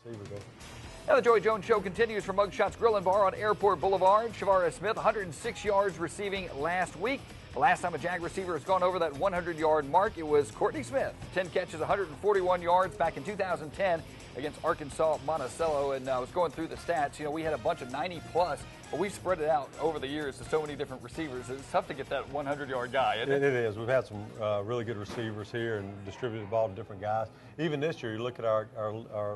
receiver go. Now the Joey Jones Show continues from Mugshots Grill and Bar on Airport Boulevard. Shavara Smith, 106 yards receiving last week. The last time a Jag receiver has gone over that 100-yard mark, it was Courtney Smith. 10 catches, 141 yards back in 2010 against Arkansas Monticello. And I was going through the stats. You know, we had a bunch of 90-plus, but we've spread it out over the years to so many different receivers. It's tough to get that 100-yard guy, isn't it? It is. We've had some really good receivers here and distributed the ball to different guys. Even this year, you look at our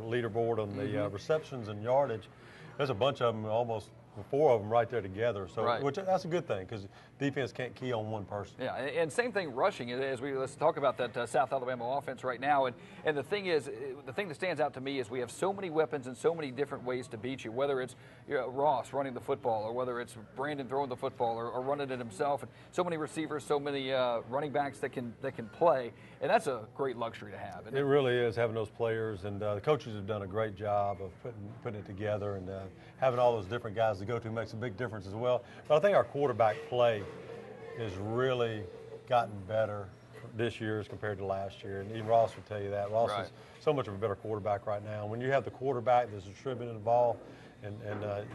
leaderboard on the receptions and yardage, there's a bunch of them, almost 4 of them right there together. So, which that's a good thing because defense can't key on one person. Yeah, and same thing rushing. Let's talk about that South Alabama offense right now. And the thing is, the thing that stands out to me is we have so many weapons and so many different ways to beat you. Whether it's Ross running the football, or whether it's Brandon throwing the football, or running it himself. And so many receivers, so many running backs that can play, and that's a great luxury to have. It really is, having those players, and the coaches have done a great job of putting it together, and having all those different guys to go to makes a big difference as well. But I think our quarterback play has really gotten better this year as compared to last year, and even Ross would tell you that. Ross is so much of a better quarterback right now. When you have the quarterback that's distributing the ball, and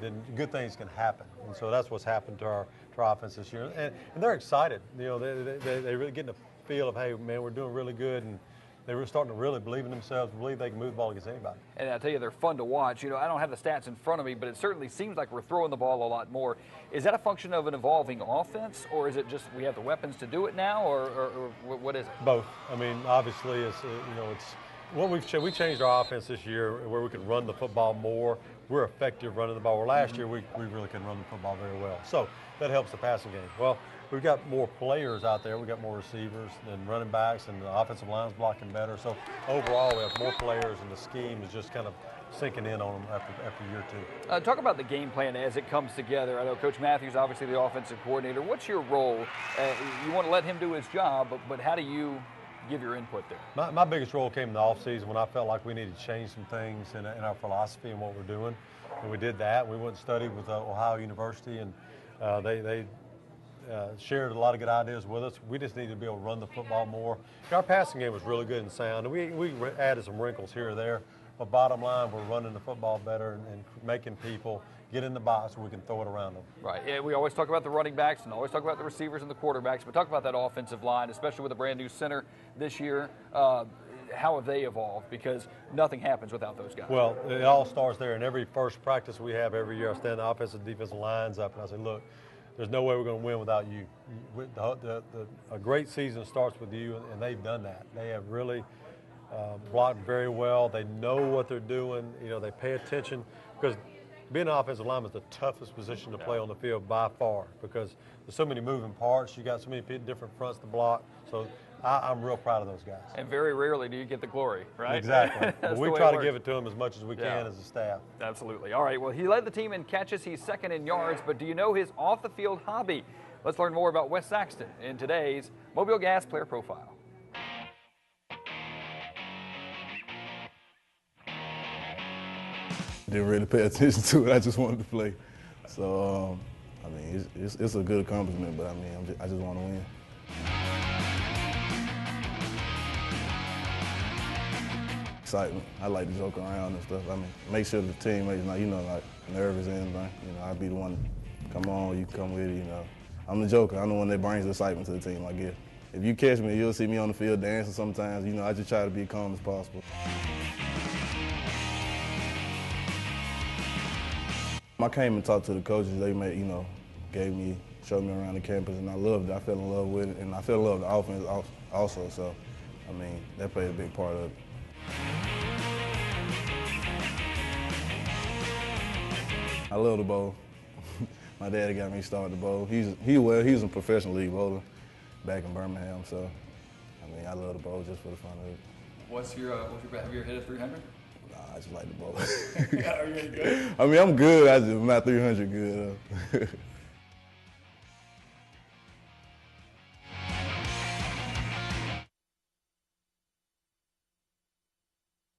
then good things can happen. And so that's what's happened to our offense this year. And they're excited. You know, they're really getting a feel of, hey, man, we're doing really good, and they're starting to really believe in themselves, believe they can move the ball against anybody. And I tell you, they're fun to watch. You know, I don't have the stats in front of me, but it certainly seems like we're throwing the ball a lot more. Is that a function of an evolving offense, or is it just we have the weapons to do it now, or what is it? Both. I mean, obviously, it's what we changed our offense this year where we could run the football more. We're effective running the ball. Where last year we really couldn't run the football very well. So that helps the passing game. Well, we've got more players out there. We've got more receivers and running backs, and the offensive line's blocking better. So overall, we have more players, and the scheme is just kind of sinking in on them after year 2. Talk about the game plan as it comes together. I know Coach Matthews, obviously the offensive coordinator. What's your role? You want to let him do his job, but how do you give your input there? My biggest role came in the offseason when I felt like we needed to change some things in our philosophy and what we're doing. And we did that. We went and studied with Ohio University, and they shared a lot of good ideas with us. We just needed to be able to run the football more. Our passing game was really good and sound, and we added some wrinkles here or there. But bottom line, we're running the football better and making people get in the box so we can throw it around them. Right. Yeah, we always talk about the running backs and always talk about the receivers and the quarterbacks, but talk about that offensive line, especially with a brand new center this year. How have they evolved? Because nothing happens without those guys. Well, it all starts there. In every first practice we have every year, I stand the offensive and defensive lines up, and I say, look, there's no way we're going to win without you. A great season starts with you, and they've done that. They have really blocked very well. They know what they're doing. You know, they pay attention, because being an offensive lineman is the toughest position to play on the field by far, because there's so many moving parts. You got so many different fronts to block. So I'm real proud of those guys. And very rarely do you get the glory, right? Exactly. But we try to give it to them as much as we can as a staff. Absolutely. All right, well, he led the team in catches. He's second in yards, but do you know his off-the-field hobby? Let's learn more about Wes Saxton in today's Mobile Gas Player Profile. Didn't really pay attention to it. I just wanted to play. So, I mean, it's a good accomplishment, but I mean, I just want to win. Excitement. I like to joke around and stuff. I mean, make sure the teammates not, like nervous and anything. I'll be the one to come on, you come with it, I'm the joker. I'm the one that brings excitement to the team, I guess. If you catch me, you'll see me on the field dancing sometimes. I just try to be as calm as possible. I came and talked to the coaches. They showed me around the campus, and I loved it. I fell in love with it, and I fell in love with the offense also. So, I mean, that played a big part of it. I love the bowl. My daddy got me started the bowl. He was a professional league bowler back in Birmingham. So, I mean, I love the bowl just for the fun of it. What's your bet? Have you ever hit a 300? I just like the bowl. Are you good? I mean, I'm good. I'm not 300 good.